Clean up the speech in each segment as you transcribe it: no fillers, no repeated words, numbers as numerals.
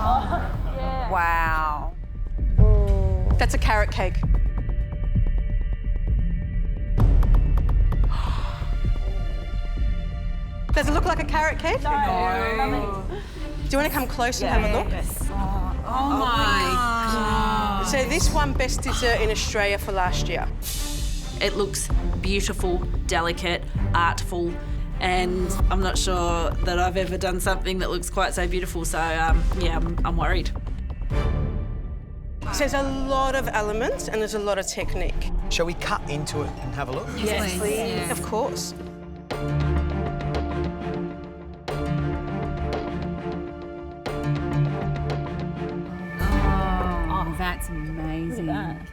Yeah. Wow. That's a carrot cake. Does it look like a carrot cake? No. Do you want to come close and have a look? Yes. Oh my God. So this won Best Dessert in Australia for last year. It looks beautiful, delicate, artful, and I'm not sure that I've ever done something that looks quite so beautiful, so yeah, I'm worried. So there's a lot of elements and there's a lot of technique. Shall we cut into it and have a look? Yes, please. Yeah. Of course. Oh, that's amazing.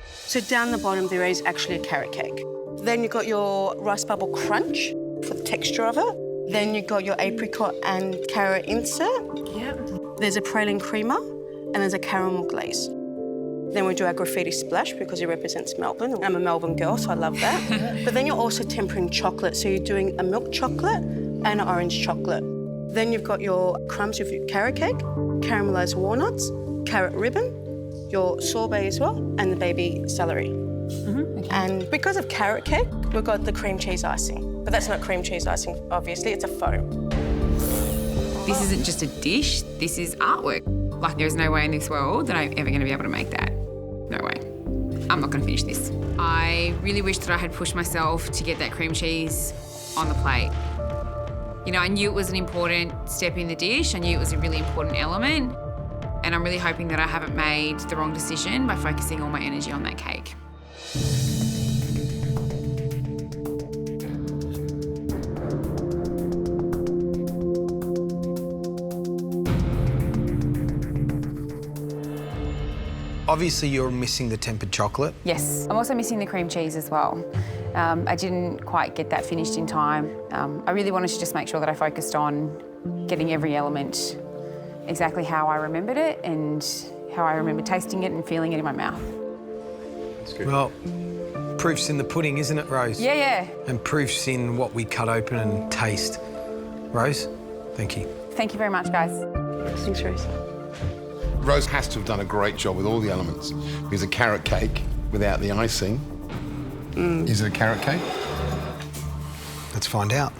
So down the bottom there is actually a carrot cake. Then you've got your rice bubble crunch for the texture of it. Then you've got your apricot and carrot insert. Yep. There's a praline creamer and there's a caramel glaze. Then we do our graffiti splash because it represents Melbourne. I'm a Melbourne girl, so I love that. But then you're also tempering chocolate. So you're doing a milk chocolate and an orange chocolate. Then you've got your crumbs with your carrot cake, caramelised walnuts, carrot ribbon, your sorbet as well, and the baby celery. Okay. And because of carrot cake, we've got the cream cheese icing. But that's not cream cheese icing, obviously, it's a foam. This isn't just a dish, this is artwork. Like, there is no way in this world that I'm ever going to be able to make that. No way. I'm not going to finish this. I really wish that I had pushed myself to get that cream cheese on the plate. You know, I knew it was an important step in the dish. I knew it was a really important element. And I'm really hoping that I haven't made the wrong decision by focusing all my energy on that cake. Obviously, you're missing the tempered chocolate. Yes, I'm also missing the cream cheese as well. I didn't quite get that finished in time. I really wanted to just make sure that I focused on getting every element exactly how I remembered it and how I remember tasting it and feeling it in my mouth. That's good. Well, proof's in the pudding, isn't it, Rose? Yeah, yeah. And proof's in what we cut open and taste. Rose, thank you. Thank you very much, guys. Thanks, Rose. Rose has to have done a great job with all the elements. Because a carrot cake without the icing, is it a carrot cake? Let's find out.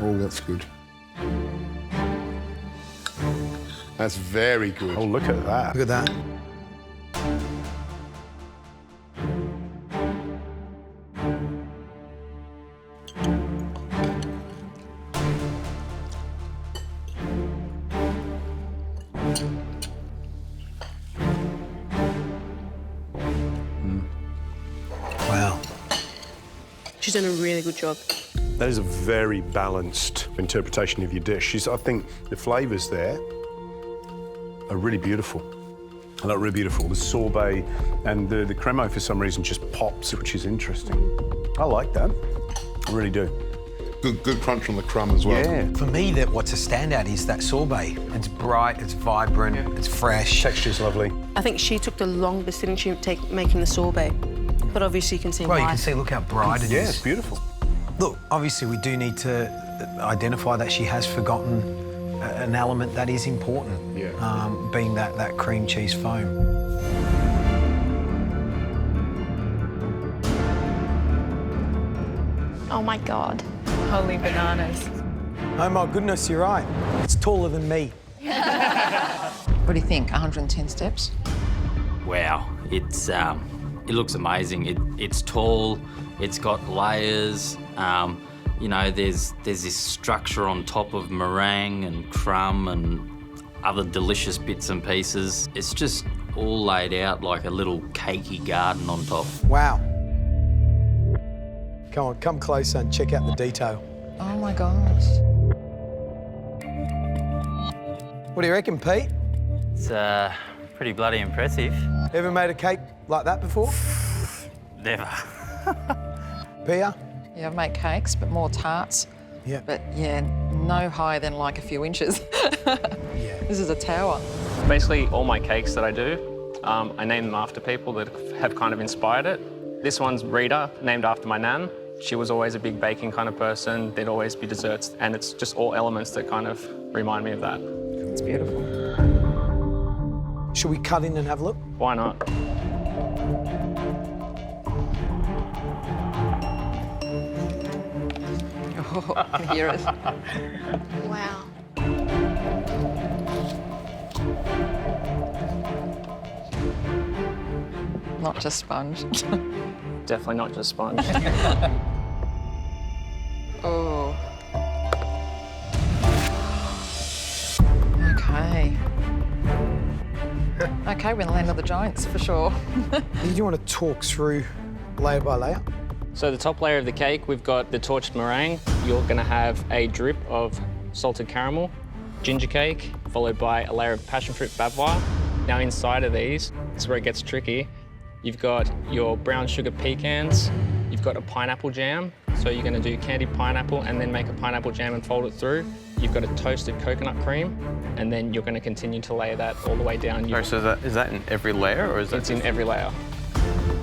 Oh, that's good. That's very good. Oh, look at that. Look at that. Wow. She's done a really good job. That is a very balanced interpretation of your dish. I think the flavours there are really beautiful. They look really beautiful. The sorbet and the cremo, for some reason, just pops, which is interesting. I like that. I really do. Good crunch on the crumb as well. Yeah. For me, what's a standout is that sorbet. It's bright, it's vibrant, it's fresh. Texture's lovely. I think she took the longest, didn't she, making the sorbet? But obviously you can see Well, why. you can see, look how bright it is. Yeah, it's beautiful. Look, obviously we do need to identify that she has forgotten an element that is important, being that cream cheese foam. Oh my God. Holy bananas. Oh my goodness, you're right. It's taller than me. What do you think, 110 steps? Wow, it looks amazing. It's tall, it's got layers. You know, there's this structure on top of meringue and crumb and other delicious bits and pieces. It's just all laid out like a little cakey garden on top. Wow. Come on, come closer and check out the detail. Oh my gosh. What do you reckon, Pete? It's pretty bloody impressive. Ever made a cake like that before? Never. Pia? Yeah, I make cakes, but more tarts. Yeah. But yeah, no higher than like a few inches. Yeah. This is a tower. Basically, all my cakes that I do, I name them after people that have kind of inspired it. This one's Rita, named after my nan. She was always a big baking kind of person. There'd always be desserts, and it's just all elements that kind of remind me of that. It's beautiful. Should we cut in and have a look? Why not? Oh, I can hear it. Wow. Not just sponge. Definitely not just sponge. Oh. Okay. Okay, we're in the land of the giants for sure. Do you want to talk through layer by layer? So the top layer of the cake, we've got the torched meringue. You're going to have a drip of salted caramel, ginger cake, followed by a layer of passion fruit bavarois. Now inside of these, this is where it gets tricky. You've got your brown sugar pecans. You've got a pineapple jam. So you're going to do candied pineapple and then make a pineapple jam and fold it through. You've got a toasted coconut cream, and then you're going to continue to layer that all the way down. Right, so is that in every layer, or is that? It's in every layer.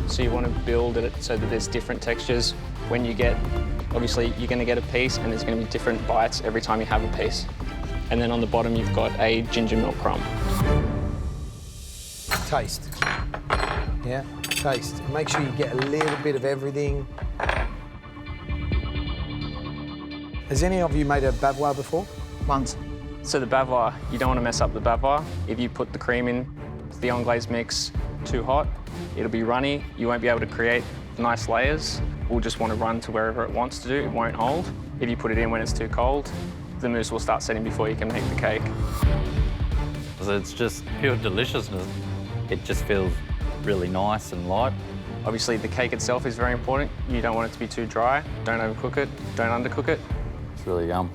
So you want to build it so that there's different textures. When you get, obviously you're going to get a piece and there's going to be different bites every time you have a piece. And then on the bottom you've got a ginger milk crumb. Taste. Yeah, taste. Make sure you get a little bit of everything. Has any of you made a bavarois before? Once. So the bavarois, you don't want to mess up the bavarois. If you put the cream in the anglaise mix too hot, it'll be runny. You won't be able to create nice layers. We'll just want to run to wherever it wants to do. It won't hold. If you put it in when it's too cold, the mousse will start setting before you can make the cake. So it's just pure deliciousness. It just feels really nice and light. Obviously, the cake itself is very important. You don't want it to be too dry. Don't overcook it. Don't undercook it. It's really yum.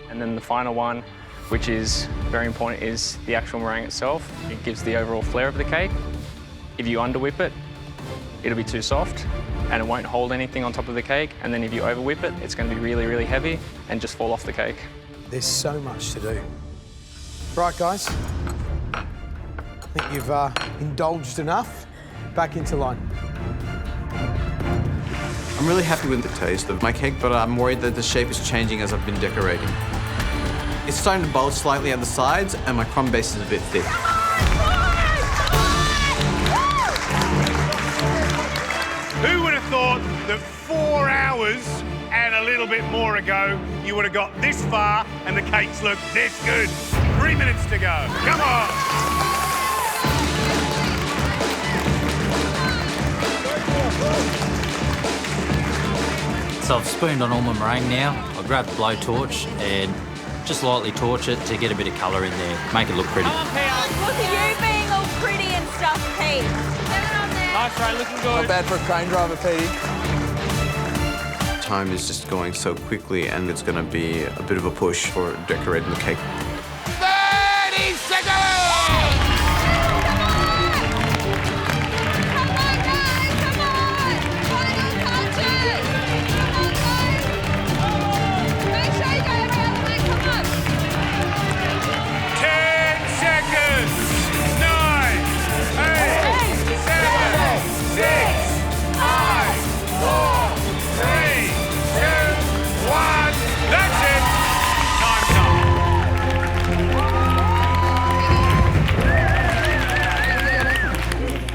And then the final one, which is very important, is the actual meringue itself. It gives the overall flare of the cake. If you underwhip it, it'll be too soft and it won't hold anything on top of the cake. And then if you overwhip it, it's going to be really, really heavy and just fall off the cake. There's so much to do. Right, guys. I think you've indulged enough. Back into line. I'm really happy with the taste of my cake, but I'm worried that the shape is changing as I've been decorating. It's starting to bulge slightly at the sides, and my crumb base is a bit thick. Who would have thought that 4 hours and a little bit more ago, you would have got this far and the cakes look this good? 3 minutes to go. Come on. So I've spooned on all my meringue now. I'll grab the blowtorch and just lightly torch it to get a bit of colour in there, make it look pretty. Look at you being all pretty and stuff, Pete. Get it on there. Nice, Ray, looking good. Not bad for a crane driver, Petey. Time is just going so quickly, and it's going to be a bit of a push for decorating the cake. 30 seconds!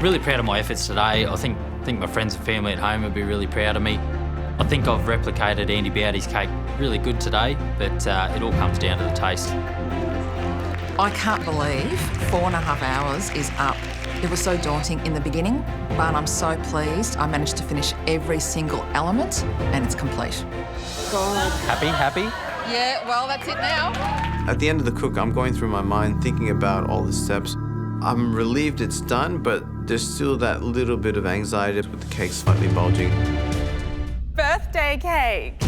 Really proud of my efforts today. I think my friends and family at home would be really proud of me. I think I've replicated Andy Bowdy's cake really good today, but it all comes down to the taste. I can't believe 4.5 hours is up. It was so daunting in the beginning, but I'm so pleased I managed to finish every single element and it's complete. God. Happy? Yeah, well, that's it now. At the end of the cook, I'm going through my mind thinking about all the steps. I'm relieved it's done, but there's still that little bit of anxiety with the cake slightly bulging. Birthday cake.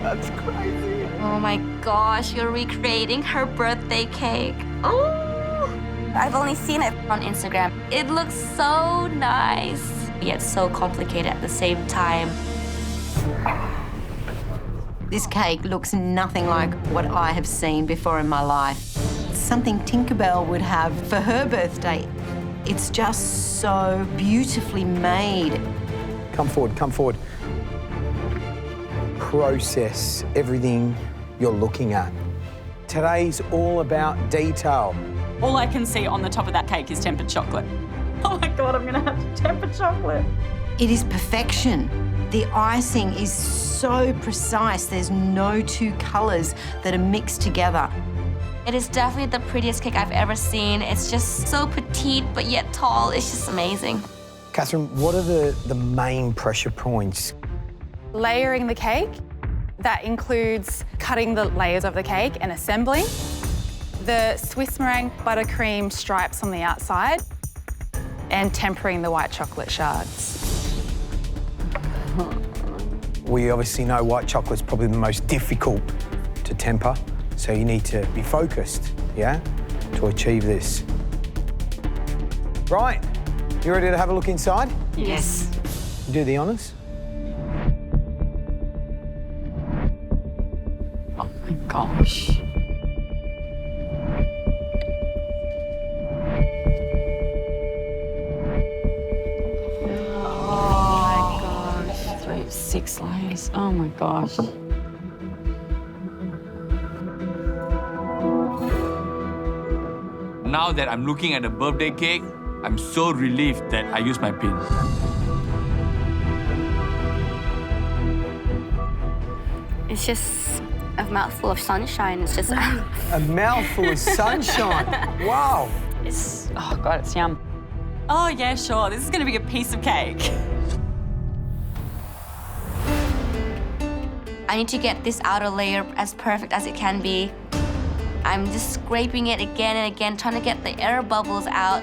That's crazy. Oh my gosh, you're recreating her birthday cake. Oh! I've only seen it on Instagram. It looks so nice, yet so complicated at the same time. This cake looks nothing like what I have seen before in my life. Something Tinkerbell would have for her birthday. It's just so beautifully made. Come forward, come forward. Process everything you're looking at. Today's all about detail. All I can see on the top of that cake is tempered chocolate. Oh my God, I'm gonna have to temper chocolate. It is perfection. The icing is so precise. There's no two colours that are mixed together. It is definitely the prettiest cake I've ever seen. It's just so petite, but yet tall. It's just amazing. Catherine, what are the main pressure points? Layering the cake. That includes cutting the layers of the cake and assembling. The Swiss meringue buttercream stripes on the outside and tempering the white chocolate shards. We obviously know white chocolate's probably the most difficult to temper, so you need to be focused, yeah, to achieve this. Right, you ready to have a look inside? Yes. Do the honours. Oh my gosh. Oh my gosh, 6 layers. Oh my gosh. Now that I'm looking at the birthday cake, I'm so relieved that I used my pin. It's just a mouthful of sunshine. It's just... A mouthful of sunshine. Wow. Oh God, it's yum. Oh yeah, sure. This is gonna be a piece of cake. I need to get this outer layer as perfect as it can be. I'm just scraping it again and again, trying to get the air bubbles out.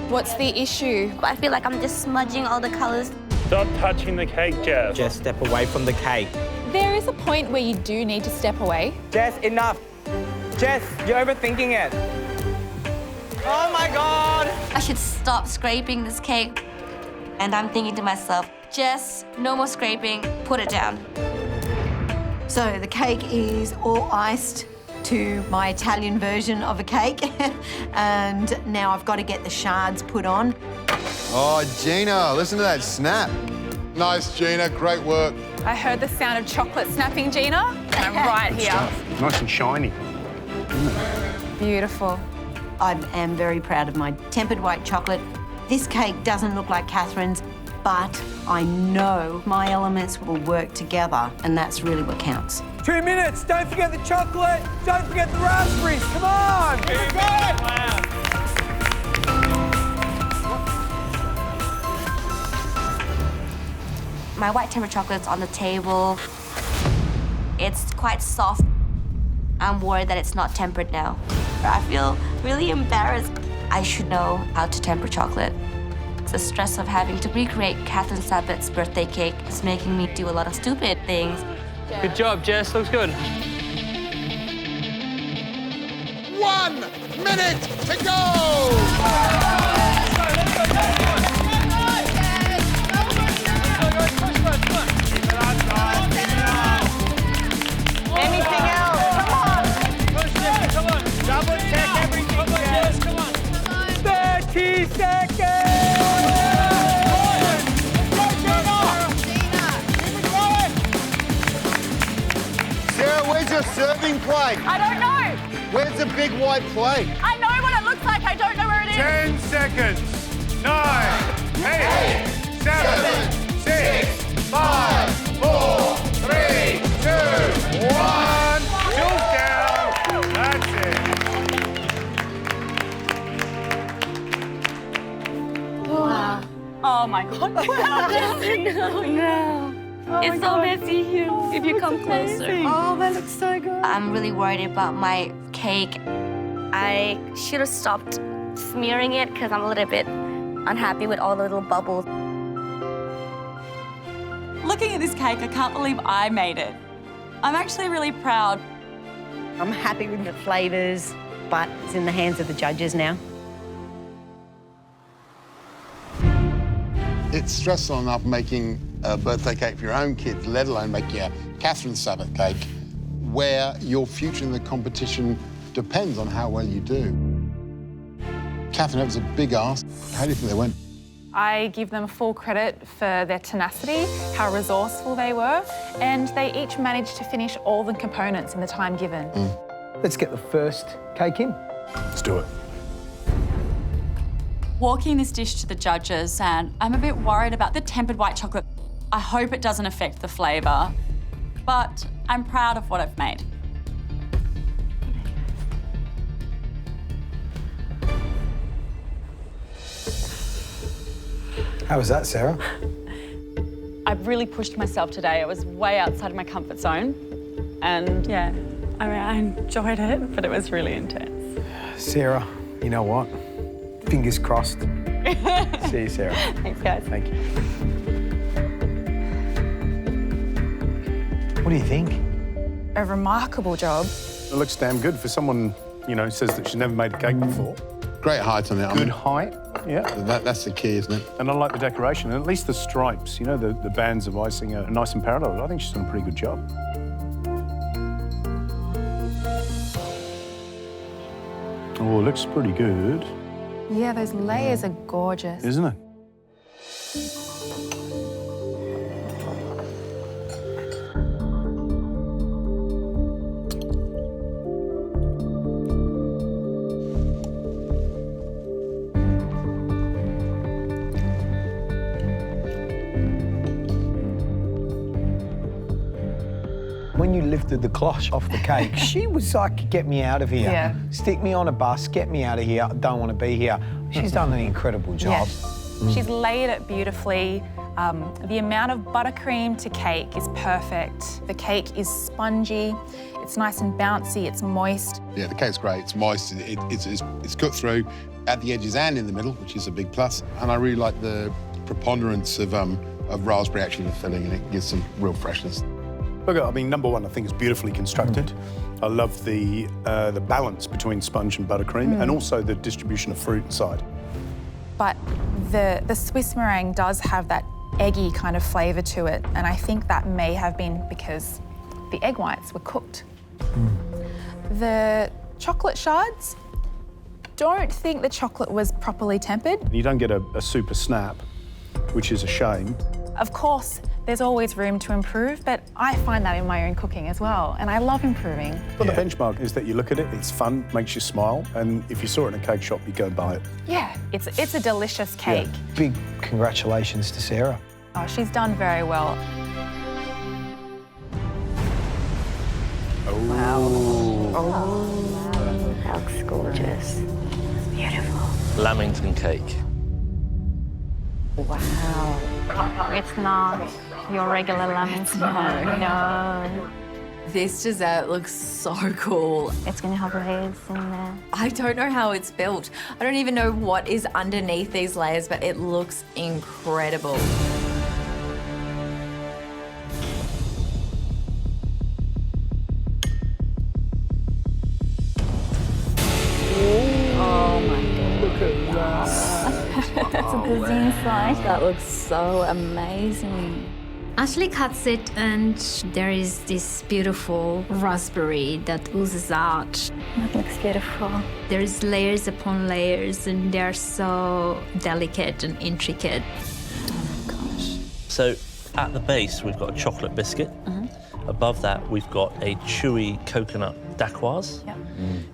What's the issue? I feel like I'm just smudging all the colors. Stop touching the cake, Jess. Just step away from the cake. There is a point where you do need to step away. Jess, enough. Jess, you're overthinking it. Oh my God! I should stop scraping this cake. And I'm thinking to myself, Jess, no more scraping, put it down. So the cake is all iced to my Italian version of a cake. And now I've got to get the shards put on. Oh, Gina, listen to that snap. Nice, Gina, great work. I heard the sound of chocolate snapping, Gina, and I'm right here. Nice and shiny. Beautiful. I am very proud of my tempered white chocolate. This cake doesn't look like Catherine's, but I know my elements will work together, and that's really what counts. 2 minutes. Don't forget the chocolate. Don't forget the raspberries. Come on. Here we go. Wow. My white tempered chocolate's on the table. It's quite soft. I'm worried that it's not tempered now. I feel really embarrassed. I should know how to temper chocolate. The stress of having to recreate Catherine Sabbath's birthday cake is making me do a lot of stupid things. Good job, Jess. Looks good. 1 minute to go! Anything else? Come on. Come on. Double check everything, Jess. Come on. 30 seconds. Sarah, where's your serving plate? I don't know. Where's the big white plate? I know what it looks like. I don't know where it is. 10 seconds. 9, 8, 7, 6, 5, 4, 3, 2, 1. Jules down. That's it. Oh my God. No. It's so messy here. If you come closer. Oh, that looks so good. I'm really worried about my cake. I should have stopped smearing it because I'm a little bit unhappy with all the little bubbles. Looking at this cake, I can't believe I made it. I'm actually really proud. I'm happy with the flavours, but it's in the hands of the judges now. It's stressful enough making a birthday cake for your own kids, let alone making a Catherine Sabbath cake, where your future in the competition depends on how well you do. Catherine, that was a big ask. How do you think they went? I give them full credit for their tenacity, how resourceful they were, and they each managed to finish all the components in the time given. Let's get the first cake in. Let's do it. Walking this dish to the judges, and I'm a bit worried about the tempered white chocolate. I hope it doesn't affect the flavour, but I'm proud of what I've made. How was that, Sarah? I've really pushed myself today. It was way outside of my comfort zone. And yeah, I mean, I enjoyed it, but it was really intense. Sarah, you know what? Fingers crossed. See you, Sarah. Thanks, guys. Thank you. What do you think? A remarkable job. It looks damn good for someone, you know, who says that she's never made a cake before. Great height on it. Good height, yeah. That's the key, isn't it? And I like the decoration, and at least the stripes, you know, the bands of icing are nice and parallel. I think she's done a pretty good job. Oh, it looks pretty good. Yeah, those layers are gorgeous. Isn't it? When you lifted the cloche off the cake, she was like, get me out of here. Yeah. Stick me on a bus, get me out of here. I don't want to be here. She's done an incredible job. Yeah. She's laid it beautifully. The amount of buttercream to cake is perfect. The cake is spongy, it's nice and bouncy, it's moist. Yeah, the cake's great. It's moist. It's cut through at the edges and in the middle, which is a big plus. And I really like the preponderance of raspberry actually in the filling, and it gives some real freshness. Look, I mean, number one, I think it's beautifully constructed. I love the balance between sponge and buttercream, and also the distribution of fruit inside. But the Swiss meringue does have that eggy kind of flavour to it, and I think that may have been because the egg whites were cooked. The chocolate shards, don't think the chocolate was properly tempered. You don't get a super snap, which is a shame. Of course, there's always room to improve, but I find that in my own cooking as well, and I love improving. But the benchmark is that you look at it, it's fun, makes you smile, and if you saw it in a cake shop, you go and buy it. Yeah, it's a delicious cake. Yeah. Big congratulations to Sarah. Oh, she's done very well. Oh. Wow. Oh, that looks gorgeous. Beautiful. Lamington cake. Wow. It's not your regular lamington. No. This dessert looks so cool. It's going to have layers in there. I don't know how it's built. I don't even know what is underneath these layers, but it looks incredible. Oh my God. Look at that. That's the inside. That looks so amazing. Ashley cuts it, and there is this beautiful raspberry that oozes out. That looks beautiful. There's layers upon layers, and they're so delicate and intricate. Oh my gosh. So at the base, we've got a chocolate biscuit. Above that, we've got a chewy coconut dacquoise. Yep.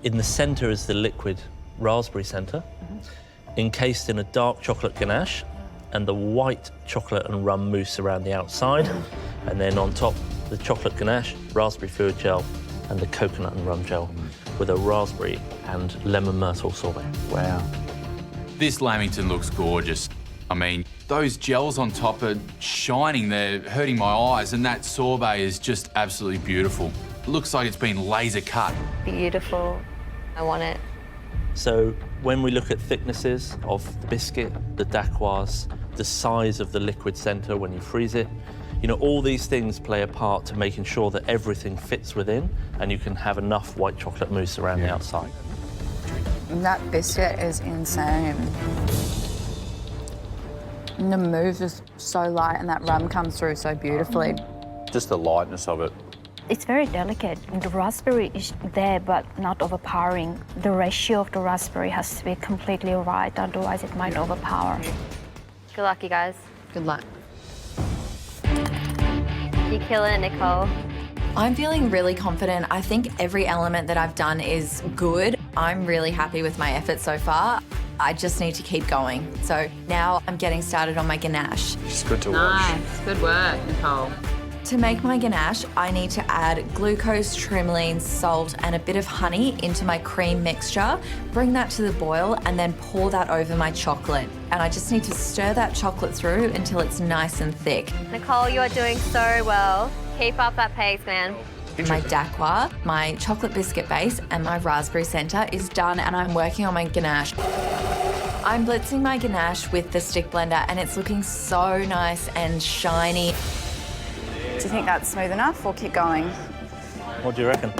In the centre is the liquid raspberry centre, encased in a dark chocolate ganache, and the white chocolate and rum mousse around the outside. And then on top, the chocolate ganache, raspberry fluid gel, and the coconut and rum gel with a raspberry and lemon myrtle sorbet. Wow. This lamington looks gorgeous. I mean, those gels on top are shining, they're hurting my eyes, and that sorbet is just absolutely beautiful. It looks like it's been laser cut. Beautiful. I want it. So when we look at thicknesses of the biscuit, the dacquoise, the size of the liquid centre when you freeze it, you know, all these things play a part to making sure that everything fits within and you can have enough white chocolate mousse around the outside. That biscuit is insane. And the mousse is so light and that rum comes through so beautifully. Just the lightness of it It's very delicate. The raspberry is there, but not overpowering. The ratio of the raspberry has to be completely right, otherwise it might overpower. Good luck, you guys. Good luck. You're killing it, Nicole. I'm feeling really confident. I think every element that I've done is good. I'm really happy with my effort so far. I just need to keep going. So now I'm getting started on my ganache. It's good to watch. Nice. Good work, Nicole. To make my ganache, I need to add glucose, trimline, salt, and a bit of honey into my cream mixture. Bring that to the boil and then pour that over my chocolate. And I just need to stir that chocolate through until it's nice and thick. Nicole, you are doing so well. Keep up that pace, man. My dacqua, my chocolate biscuit base, and my raspberry centre is done, and I'm working on my ganache. I'm blitzing my ganache with the stick blender, and it's looking so nice and shiny. Do you think that's smooth enough or keep going? What do you reckon?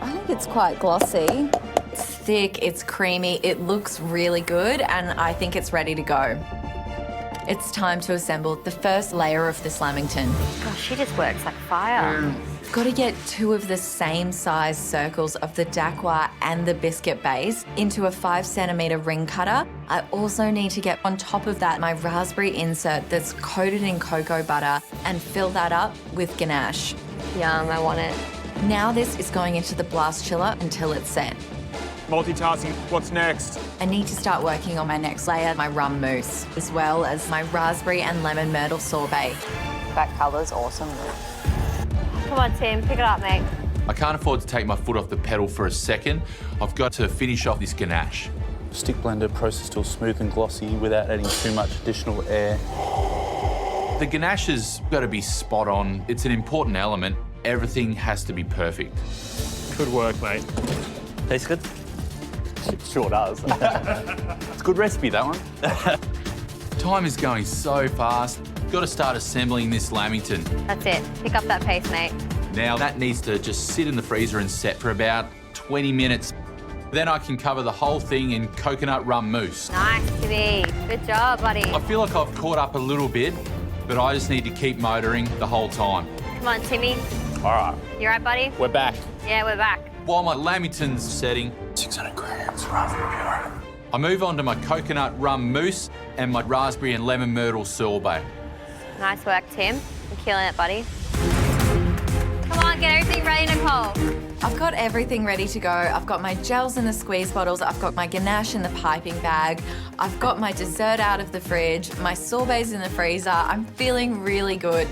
I think it's quite glossy. It's thick, it's creamy, it looks really good, and I think it's ready to go. It's time to assemble the first layer of this lamington. Gosh, she just works like fire. Got to get 2 of the same size circles of the dacqua and the biscuit base into a 5-centimetre ring cutter. I also need to get on top of that my raspberry insert that's coated in cocoa butter and fill that up with ganache. Yum, I want it. Now this is going into the blast chiller until it's set. Multitasking, what's next? I need to start working on my next layer, my rum mousse, as well as my raspberry and lemon myrtle sorbet. That colour's awesome. Come on, Tim, pick it up, mate. I can't afford to take my foot off the pedal for a second. I've got to finish off this ganache. Stick blender process till smooth and glossy without adding too much additional air. The ganache has got to be spot on. It's an important element. Everything has to be perfect. Good work, mate. Tastes good? It sure does. It's a good recipe, that one. Time is going so fast. Got to start assembling this lamington. That's it. Pick up that pace, mate. Now that needs to just sit in the freezer and set for about 20 minutes. Then I can cover the whole thing in coconut rum mousse. Nice, Timmy. Good job, buddy. I feel like I've caught up a little bit, but I just need to keep motoring the whole time. Come on, Timmy. All right. You right, buddy? We're back. Yeah, we're back. While my lamington's setting, 600 grams raspberry puree. I move on to my coconut rum mousse and my raspberry and lemon myrtle sorbet. Nice work, Tim. You're killing it, buddy. Come on, get everything ready, Nicole. I've got everything ready to go. I've got my gels in the squeeze bottles. I've got my ganache in the piping bag. I've got my dessert out of the fridge. My sorbets in the freezer. I'm feeling really good.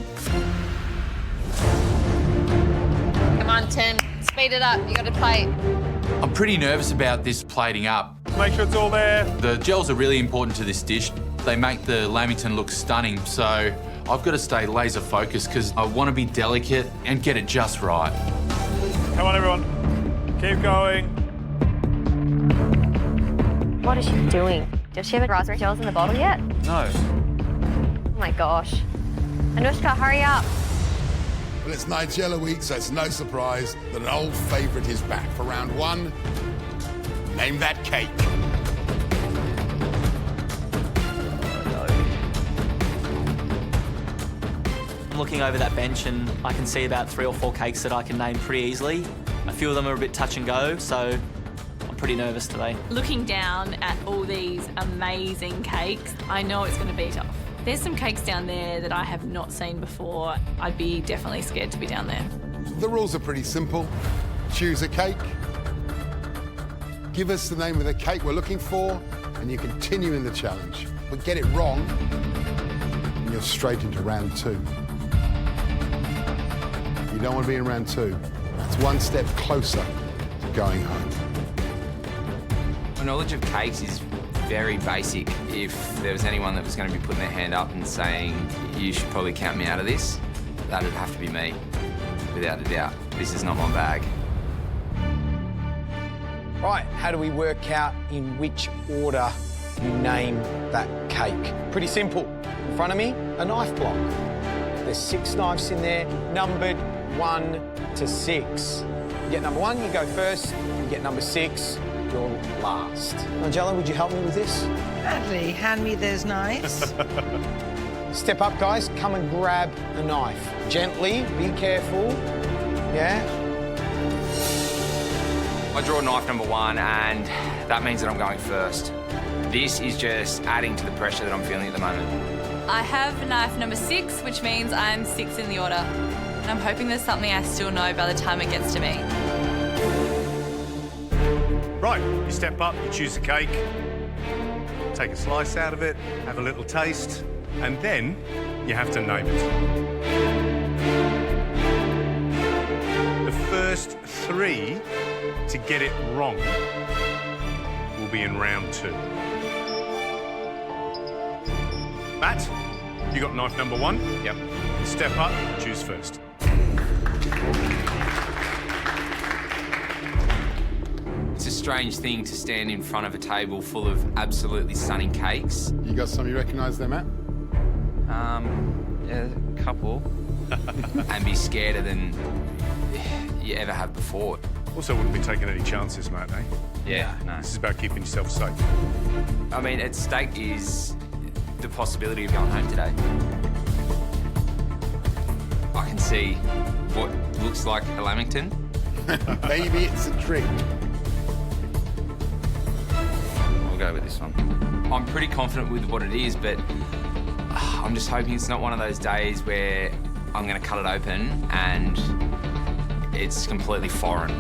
Come on, Tim. Speed it up. You got to plate. I'm pretty nervous about this plating up. Make sure it's all there. The gels are really important to this dish. They make the lamington look stunning, so I've got to stay laser focused because I want to be delicate and get it just right. Come on, everyone. Keep going. What is she doing? Does she have raspberry gels in the bottle yet? No. Oh my gosh. Anushka, hurry up. Well, it's Nigella week, so it's no surprise that an old favourite is back for round 1. Name that cake. I'm looking over that bench and I can see about 3 or 4 cakes that I can name pretty easily. A few of them are a bit touch and go, so I'm pretty nervous today. Looking down at all these amazing cakes, I know it's going to be tough. There's some cakes down there that I have not seen before. I'd be definitely scared to be down there. The rules are pretty simple. Choose a cake. Give us the name of the cake we're looking for, and you continue in the challenge. But get it wrong, and you're straight into round 2. You don't want to be in round 2. That's one step closer to going home. My knowledge of cakes is very basic. If there was anyone that was going to be putting their hand up and saying, you should probably count me out of this, that'd have to be me, without a doubt. This is not my bag. Right, how do we work out in which order you name that cake? Pretty simple. In front of me, a knife block. There's 6 knives in there, numbered 1 to 6. You get number 1, you go first. You get number 6, you're last. Nigella, would you help me with this? Gladly. Hand me those knives. Step up, guys. Come and grab a knife. Gently, be careful. Yeah? I draw knife number 1, and that means that I'm going first. This is just adding to the pressure that I'm feeling at the moment. I have knife number 6, which means I'm 6 in the order. And I'm hoping there's something I still know by the time it gets to me. Right, you step up, you choose a cake, take a slice out of it, have a little taste, and then you have to name it. The first 3 to get it wrong will be in round 2. Matt, you got knife number 1? Yep. Step up, choose first. It's a strange thing to stand in front of a table full of absolutely stunning cakes. You got some you recognise there, Matt? Yeah, a couple. And be scareder than you ever have before. Also wouldn't be taking any chances, Matt, eh? Yeah, no. This is about keeping yourself safe. I mean, at stake is the possibility of going home today. I can see what looks like a lamington. Maybe it's a trick. I'll go with this one. I'm pretty confident with what it is, but I'm just hoping it's not one of those days where I'm going to cut it open and it's completely foreign.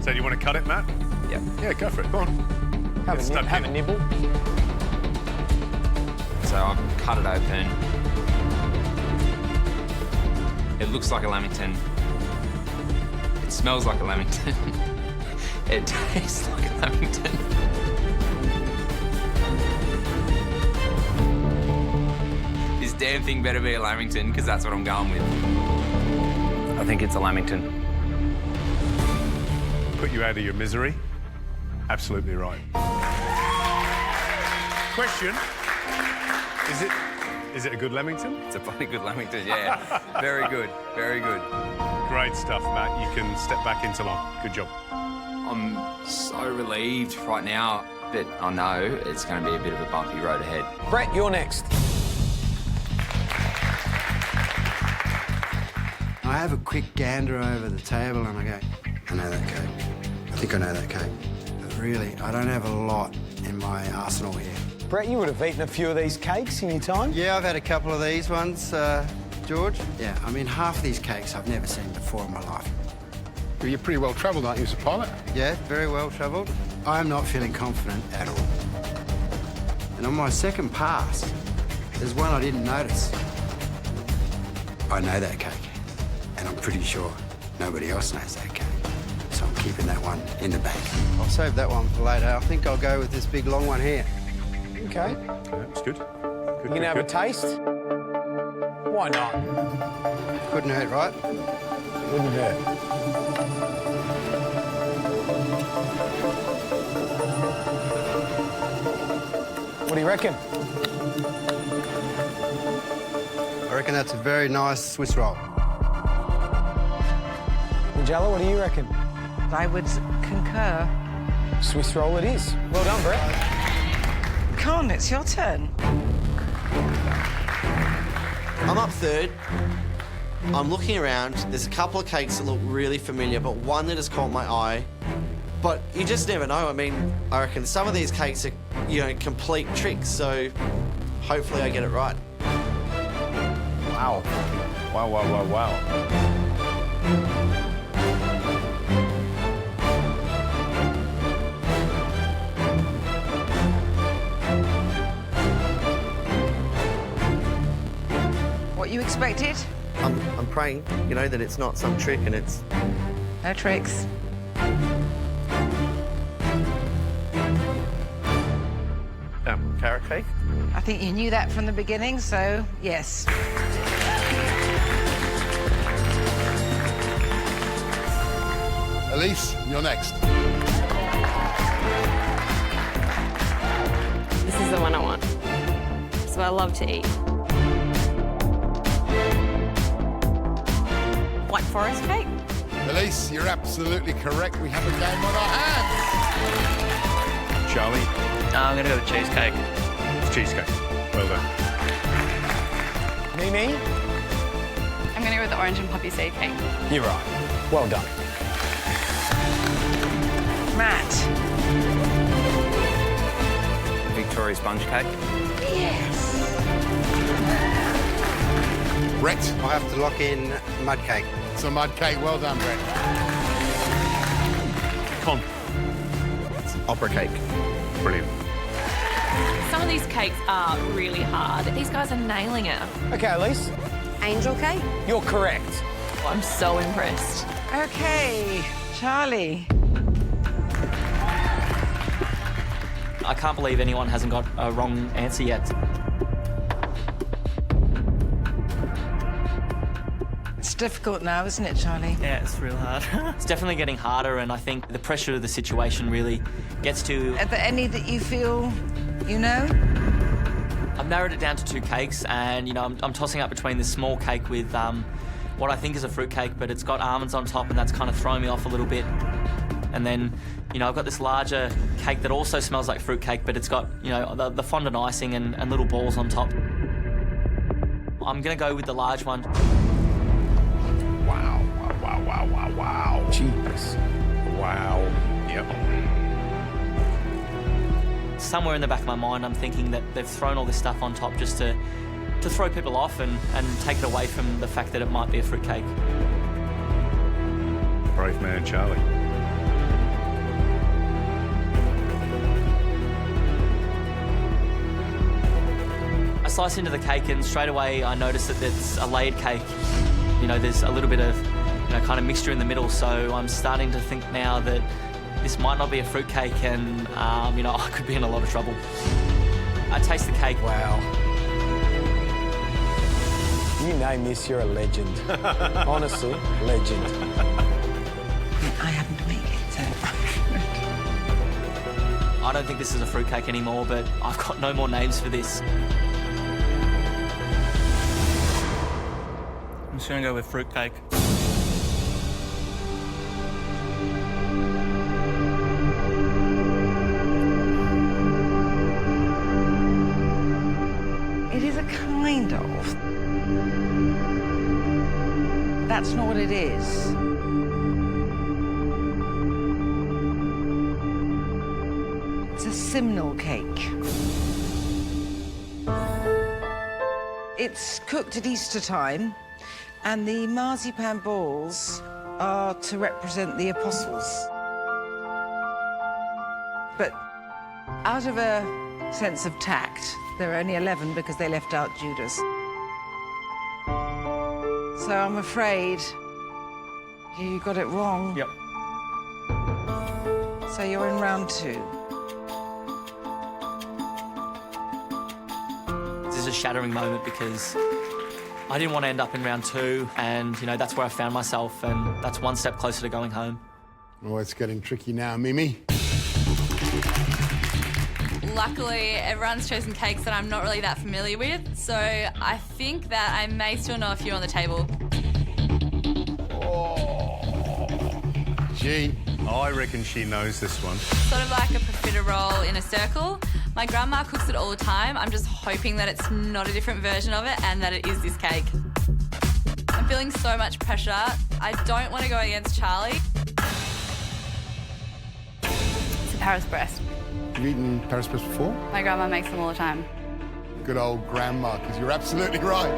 So do you want to cut it, Matt? Yep. Yeah, go for it. Go on. Have a nibble. So I've cut it open. It looks like a lamington. It smells like a lamington. It tastes like a lamington. This damn thing better be a lamington, because that's what I'm going with. I think it's a lamington. Put you out of your misery? Absolutely right. Question, is it a good lamington? It's a bloody good lamington, yeah. Very good, very good. Great stuff, Matt. You can step back into line. Good job. I'm so relieved right now, but I know it's going to be a bit of a bumpy road ahead. Brett, you're next. I have a quick gander over the table and I go, I know that cake. I think I know that cake. But really, I don't have a lot in my arsenal here. Brett, you would have eaten a few of these cakes in your time? Yeah, I've had a couple of these ones, George. Yeah, I mean, half of these cakes I've never seen before in my life. Well, you're pretty well travelled, aren't you, as a pilot? Yeah, very well travelled. I'm not feeling confident at all. And on my second pass, there's one I didn't notice. I know that cake, and I'm pretty sure nobody else knows that cake. So I'm keeping that one in the bank. I'll save that one for later. I think I'll go with this big long one here. Okay. That's good. You can have a taste? Why not? Couldn't hurt, right? Wouldn't hurt. What do you reckon? I reckon that's a very nice Swiss roll. Majella, what do you reckon? I would concur. Swiss roll it is. Well done, Brett. Con, it's your turn. I'm up third. I'm looking around. There's a couple of cakes that look really familiar, but one that has caught my eye. But you just never know. I mean, I reckon some of these cakes are, complete tricks, so hopefully I get it right. Wow. Wow, wow, wow, wow. What you expected? I'm praying, that it's not some trick and it's... No tricks. Carrot cake? I think you knew that from the beginning, so yes. Elise, you're next. This is the one I want. It's what I love to eat. Black Forest cake? Elise, you're absolutely correct. We have a game on our hands. Charlie? I'm going to go with cheesecake. It's cheesecake. Well done. Mimi? I'm going to go with the orange and poppy seed cake. You're right. Well done. Matt. Victoria sponge cake. Yes. Brett, I have to lock in mud cake. It's a mud cake. Well done, Brett. Con. It's an opera cake. Brilliant. Some of these cakes are really hard. These guys are nailing it. Okay, Elise. Angel cake? You're correct. I'm so impressed. Okay, Charlie. I can't believe anyone hasn't got a wrong answer yet. It's difficult now, isn't it, Charlie? Yeah, it's real hard. It's definitely getting harder, and I think the pressure of the situation really gets to... Are there any that you feel you know? I've narrowed it down to 2 cakes, and, you know, I'm tossing up between this small cake with what I think is a fruit cake, but it's got almonds on top, and that's kind of throwing me off a little bit. And then, you know, I've got this larger cake that also smells like fruit cake, but it's got, you know, the fondant icing and little balls on top. I'm going to go with the large one. Wow, wow, wow, wow, wow, wow. Jeez. Wow. Yep. Somewhere in the back of my mind, I'm thinking that they've thrown all this stuff on top just to throw people off and take it away from the fact that it might be a fruit cake. Brave man, Charlie. I slice into the cake and straight away I notice that it's a layered cake. You know, there's a little bit of, you know, kind of mixture in the middle, so I'm starting to think now that this might not be a fruit cake and, you know, I could be in a lot of trouble. I taste the cake. Wow. You name this, you're a legend. Honestly, legend. I happen to make it, so... I don't think this is a fruit cake anymore, but I've got no more names for this. I'm just going to go with fruit cake. It is a kind of. That's not what it is. It's a simnel cake. It's cooked at Easter time, and the marzipan balls are to represent the apostles. But out of a sense of tact, there are only 11 because they left out Judas. So I'm afraid you got it wrong. Yep. So you're in round 2. This is a shattering moment because I didn't want to end up in round 2, and, you know, that's where I found myself, and that's one step closer to going home. Oh, it's getting tricky now, Mimi. Luckily, everyone's chosen cakes that I'm not really that familiar with, so I think that I may still know a few on the table. Gee. I reckon she knows this one. Sort of like a profiterole in a circle. My grandma cooks it all the time. I'm just hoping that it's not a different version of it and that it is this cake. I'm feeling so much pressure. I don't want to go against Charlie. It's a Paris breast. Have you eaten Paris breast before? My grandma makes them all the time. Good old grandma, because you're absolutely right.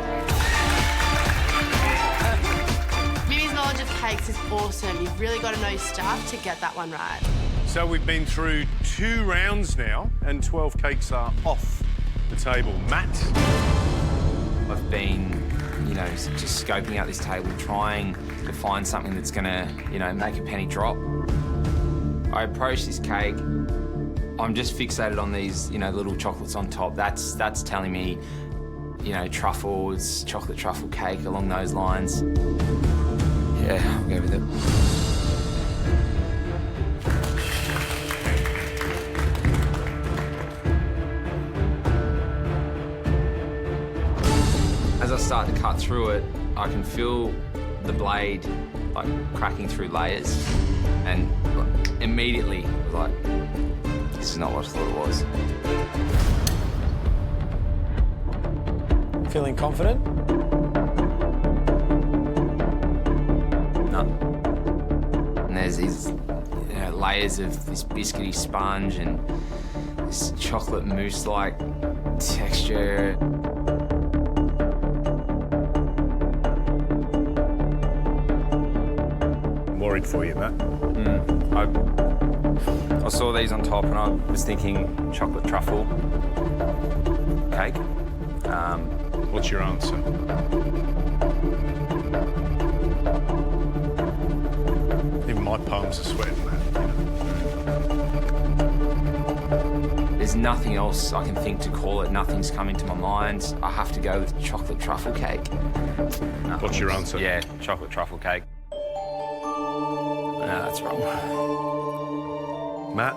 Mimi's knowledge of cakes is awesome. You've really got to know your stuff to get that one right. So we've been through 2 rounds now, and 12 cakes are off the table. Matt? I've been, you know, just scoping out this table, trying to find something that's going to, you know, make a penny drop. I approach this cake. I'm just fixated on these, you know, little chocolates on top. That's telling me, you know, truffles, chocolate truffle cake, along those lines. Yeah, I'll go with it. As I start to cut through it, I can feel the blade like cracking through layers, and immediately like, this is not what I thought it was. Feeling confident? there's these layers of this biscuity sponge and this chocolate mousse-like texture. I'm worried for you, Matt. I saw these on top and I was thinking chocolate truffle cake. What's your answer? Even my palms are sweating, Matt. There's nothing else I can think to call it. Nothing's coming to my mind. I have to go with chocolate truffle cake. What's your answer? Yeah, chocolate truffle cake. No, that's wrong. Matt,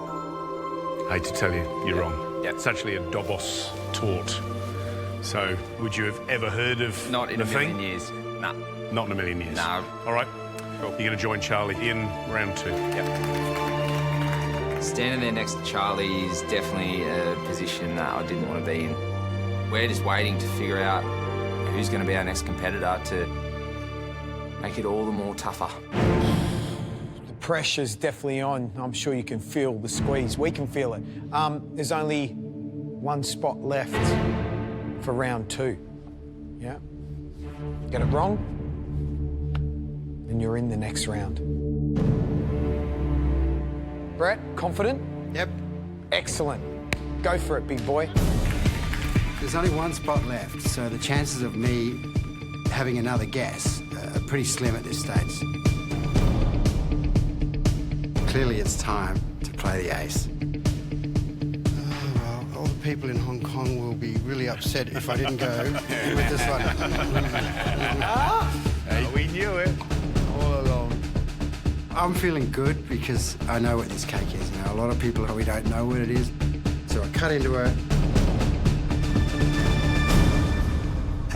hate to tell you, you're wrong. Yep. It's actually a Dobos tort. So, would you have ever heard of Not in the a thing? million years. Nah. Not in a million years. No. All right. Cool. You're going to join Charlie in round 2. Yep. Standing there next to Charlie is definitely a position that I didn't want to be in. We're just waiting to figure out who's going to be our next competitor to make it all the more tougher. The pressure's definitely on. I'm sure you can feel the squeeze. We can feel it. There's only one spot left for round 2. Yeah? Get it wrong, and you're in the next round. Brett, confident? Yep. Excellent. Go for it, big boy. There's only one spot left, so the chances of me having another guess are pretty slim at this stage. Clearly it's time to play the ace. Well, all the people in Hong Kong will be really upset if I didn't go with this one. Hey, we knew it all along. I'm feeling good because I know what this cake is. Now, a lot of people probably don't know what it is. So I cut into her,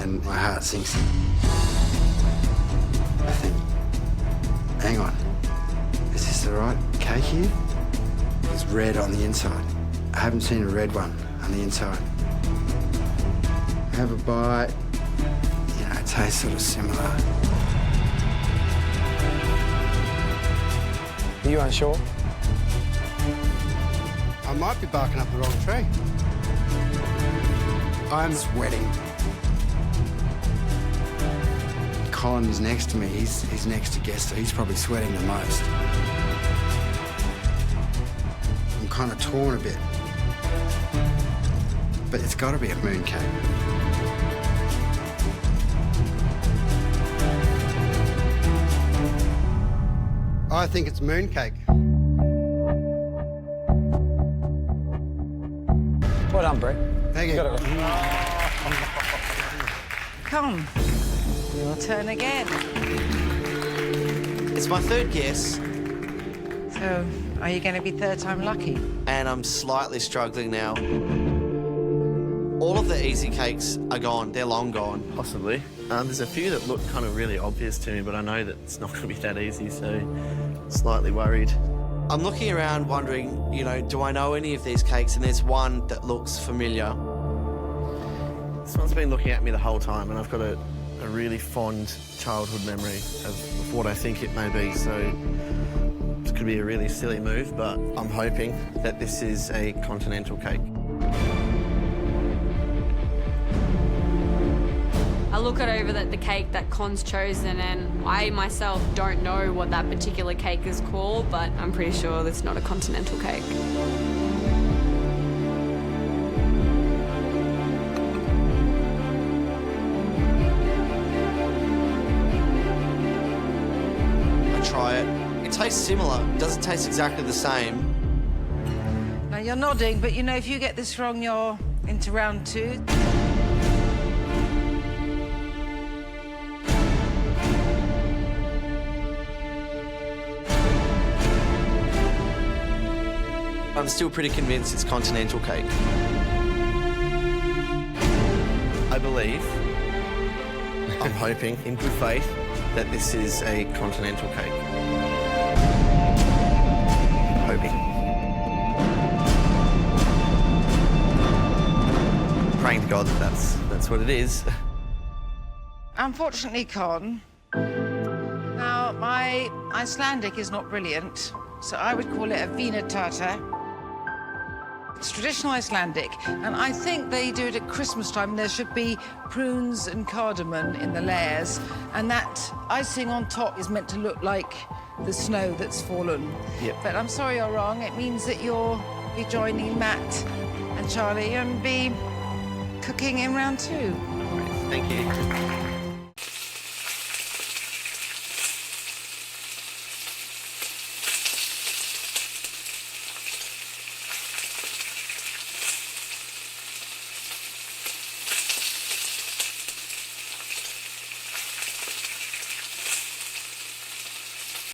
and my heart sinks. I think, hang on, is this the right cake here? It's red on the inside. I haven't seen a red one on the inside. Have a bite. You know, it tastes sort of similar. Are you unsure? I might be barking up the wrong tree. I'm sweating. Colin's next to me. He's next to guest, so he's probably sweating the most. I'm kind of torn a bit. But it's got to be a mooncake. I think it's mooncake. Well done, Brett. Thank you. Got it Come, your turn again. It's my third guess, So, are you going to be third time lucky? and I'm slightly struggling now. All of the easy cakes are gone. They're long gone. Possibly. There's a few that look kind of really obvious to me, but I know that it's not going to be that easy, so slightly worried. I'm looking around wondering, do I know any of these cakes? And there's one that looks familiar. This one's been looking at me the whole time, and I've got a really fond childhood memory of what I think it may be, so this could be a really silly move, but I'm hoping that this is a continental cake. I look over the cake that Con's chosen, and I myself don't know what that particular cake is called, but I'm pretty sure it's not a continental cake. I try it. It tastes similar. It doesn't taste exactly the same. Now, you're nodding, but if you get this wrong, you're into round 2. I'm still pretty convinced it's continental cake. I believe, I'm hoping, in good faith, that this is a continental cake. Hoping. Praying to God that that's what it is. Unfortunately, Con, Now, my Icelandic is not brilliant, so I would call it a Wiener Tartar. It's traditional Icelandic, and I think they do it at Christmas time. There should be prunes and cardamom in the layers, and that icing on top is meant to look like the snow that's fallen. Yep. But I'm sorry you're wrong. It means that you'll be joining Matt and Charlie and be cooking in round 2. Thank you.